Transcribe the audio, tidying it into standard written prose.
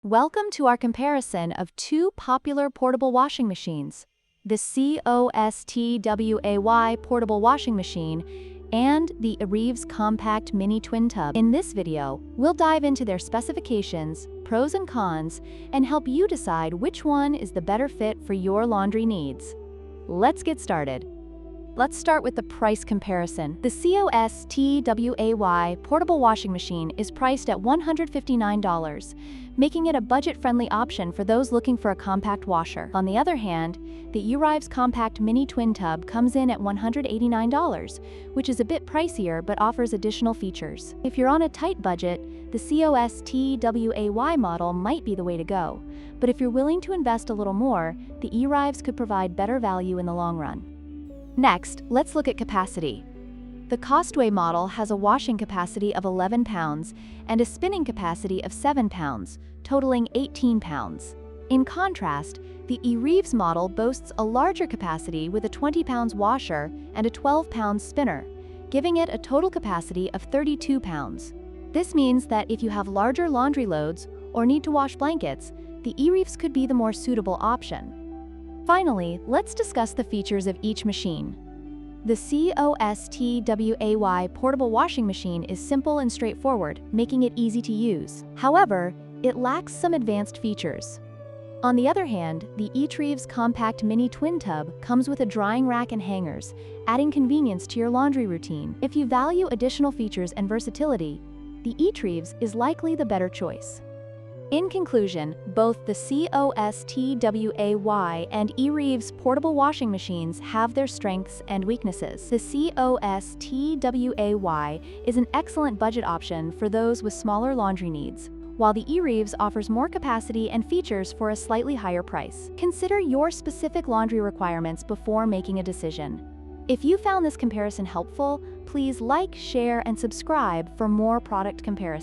Welcome to our comparison of two popular portable washing machines, the COSTWAY portable washing machine and the Erivess compact mini twin tub. In this video, we'll dive into their specifications, pros and cons, and help you decide which one is the better fit for your laundry needs. Let's get started. Let's start with the price comparison. The COSTWAY portable washing machine is priced at $159, making it a budget-friendly option for those looking for a compact washer. On the other hand, the Erivess compact mini twin tub comes in at $189, which is a bit pricier but offers additional features. If you're on a tight budget, the COSTWAY model might be the way to go, but if you're willing to invest a little more, the Erivess could provide better value in the long run. Next, let's look at capacity. The COSTWAY model has a washing capacity of 11 pounds and a spinning capacity of 7 pounds, totaling 18 pounds. In contrast, the Erivess model boasts a larger capacity with a 20 pounds washer and a 12 pounds spinner, giving it a total capacity of 32 pounds. This means that if you have larger laundry loads or need to wash blankets, the Erivess could be the more suitable option. Finally, let's discuss the features of each machine. The COSTWAY portable washing machine is simple and straightforward, making it easy to use. However, it lacks some advanced features. On the other hand, the Erivess compact mini twin tub comes with a drying rack and hangers, adding convenience to your laundry routine. If you value additional features and versatility, the Erivess is likely the better choice. In conclusion, both the COSTWAY and Erivess portable washing machines have their strengths and weaknesses. The COSTWAY is an excellent budget option for those with smaller laundry needs, while the Erivess offers more capacity and features for a slightly higher price. Consider your specific laundry requirements before making a decision. If you found this comparison helpful, please like, share, and subscribe for more product comparisons.